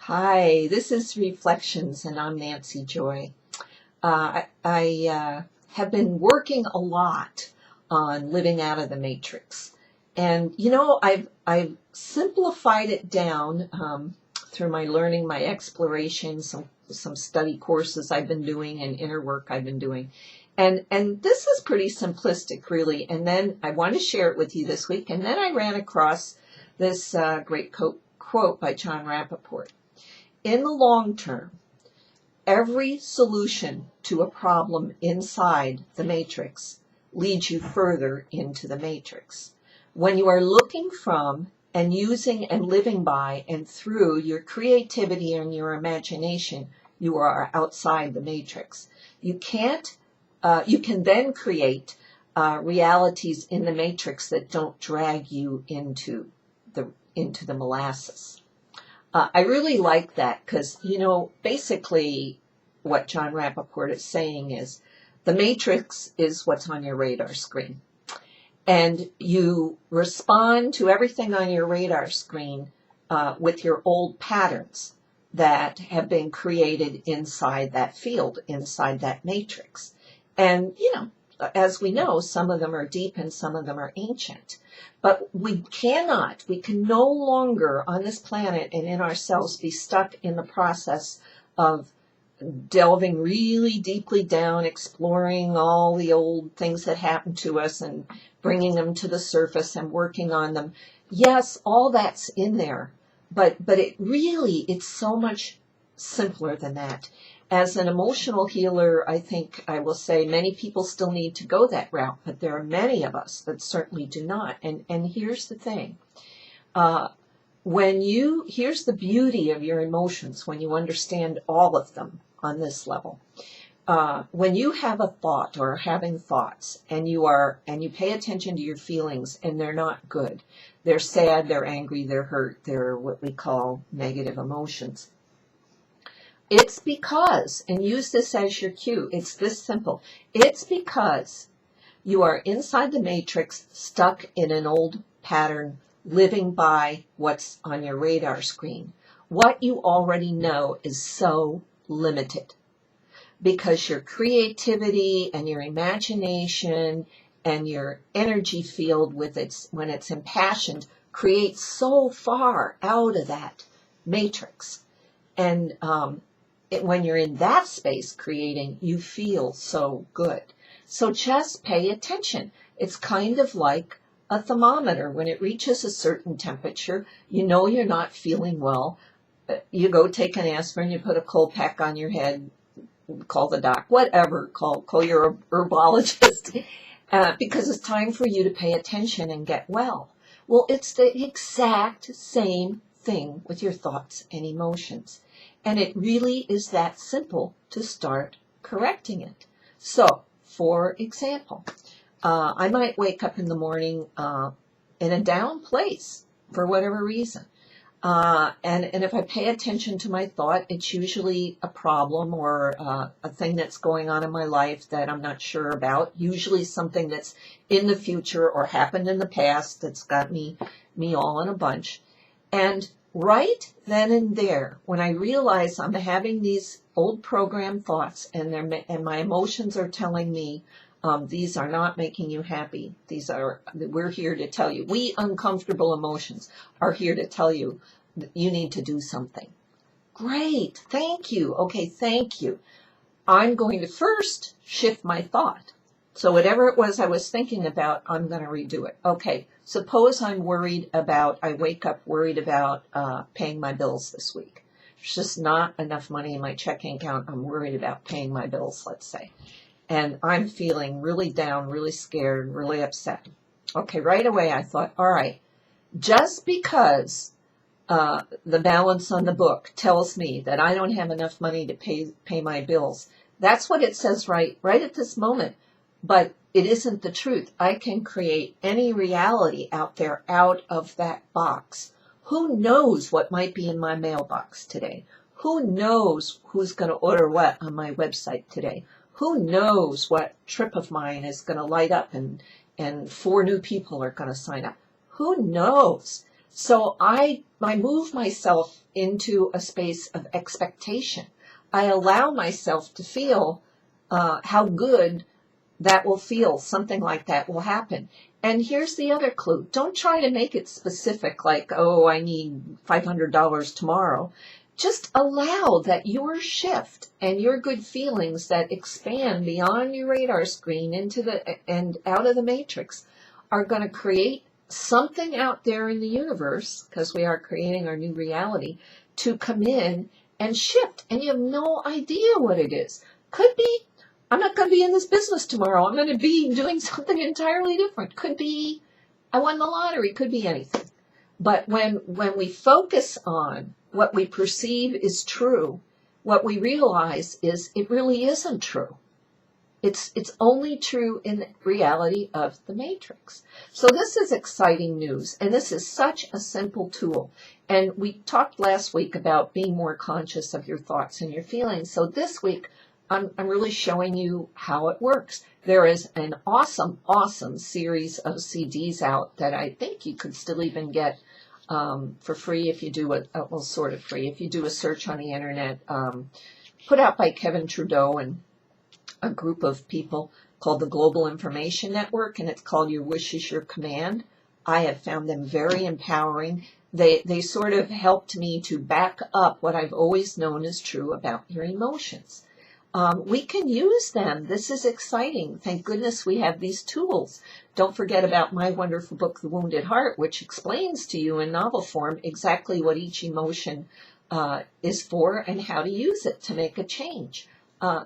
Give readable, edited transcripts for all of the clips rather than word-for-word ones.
Hi, this is Reflections, and I'm Nancy Joy. I have been working a lot on living out of the matrix, and I've simplified it down through my learning, my exploration, some study courses I've been doing, and inner work I've been doing, and this is pretty simplistic, really. And then I want to share it with you this week, and then I ran across this great quote by John Rappaport. In the long term, every solution to a problem inside the matrix leads you further into the matrix. When you are looking from and using and living by and through your creativity and your imagination, you are outside the matrix. You can then create realities in the matrix that don't drag you into the molasses. I really like that because, basically what John Rappaport is saying is the matrix is what's on your radar screen. And you respond to everything on your radar screen with your old patterns that have been created inside that field, inside that matrix. And, as we know, some of them are deep and some of them are ancient. But we can no longer on this planet and in ourselves be stuck in the process of delving really deeply down, exploring all the old things that happened to us and bringing them to the surface and working on them. Yes, all that's in there, but it's so much simpler than that. As an emotional healer, I think I will say many people still need to go that route, but there are many of us that certainly do not. And here's the thing. Here's the beauty of your emotions when you understand all of them on this level. When you have a thought or are having thoughts and you pay attention to your feelings and they're not good, they're sad, they're angry, they're hurt, they're what we call negative emotions. It's because, and use this as your cue, it's this simple. It's because you are inside the matrix, stuck in an old pattern, living by what's on your radar screen. What you already know is so limited because your creativity and your imagination and your energy field when it's impassioned creates so far out of that matrix. And when you're in that space creating, you feel so good. So just pay attention. It's kind of like a thermometer. When it reaches a certain temperature, you're not feeling well. You go take an aspirin, you put a cold pack on your head, call the doc, whatever, call your herbologist, because it's time for you to pay attention and get well. Well, it's the exact same thing with your thoughts and emotions. And it really is that simple to start correcting it. So, for example, I might wake up in the morning in a down place for whatever reason. And if I pay attention to my thought, it's usually a problem or a thing that's going on in my life that I'm not sure about, usually something that's in the future or happened in the past that's got me all in a bunch. And right then and there, when I realize I'm having these old program thoughts and my emotions are telling me these are not making you happy. We're here to tell you. We uncomfortable emotions are here to tell you that you need to do something. Great, thank you. Okay, thank you. I'm going to first shift my thought. So whatever it was I was thinking about, I'm going to redo it. Okay, suppose I wake up worried about paying my bills this week. There's just not enough money in my checking account. I'm worried about paying my bills, let's say. And I'm feeling really down, really scared, really upset. Okay, right away I thought, all right, just because the balance on the book tells me that I don't have enough money to pay my bills, that's what it says right at this moment. But it isn't the truth. I can create any reality out there out of that box. Who knows what might be in my mailbox today? Who knows who's going to order what on my website today? Who knows what trip of mine is going to light up and 4 new people are going to sign up? Who knows? So I move myself into a space of expectation. I allow myself to feel how good that will feel. Something like that will happen. And here's the other clue. Don't try to make it specific, like, oh, I need $500 tomorrow. Just allow that your shift and your good feelings that expand beyond your radar screen into and out of the matrix are going to create something out there in the universe, because we are creating our new reality, to come in and shift. And you have no idea what it is. Could be, I'm not going to be in this business tomorrow. I'm going to be doing something entirely different. Could be, I won the lottery. Could be anything. But when we focus on what we perceive is true, what we realize is it really isn't true. It's only true in the reality of the matrix. So this is exciting news, and this is such a simple tool. And we talked last week about being more conscious of your thoughts and your feelings. So this week, I'm really showing you how it works. There is an awesome, awesome series of CDs out that I think you could still even get for free if you do well, sort of free, if you do a search on the internet, put out by Kevin Trudeau and a group of people called the Global Information Network, and it's called Your Wish is Your Command. I have found them very empowering. They sort of helped me to back up what I've always known is true about your emotions. We can use them. This is exciting. Thank goodness we have these tools. Don't forget about my wonderful book, The Wounded Heart, which explains to you in novel form exactly what each emotion is for and how to use it to make a change.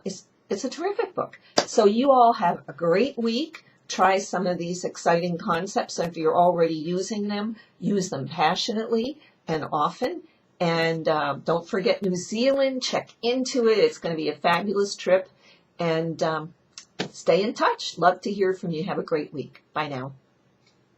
It's a terrific book. So you all have a great week. Try some of these exciting concepts. If you're already using them, use them passionately and often. And don't forget New Zealand. Check into it. It's going to be a fabulous trip. And stay in touch. Love to hear from you. Have a great week. Bye now.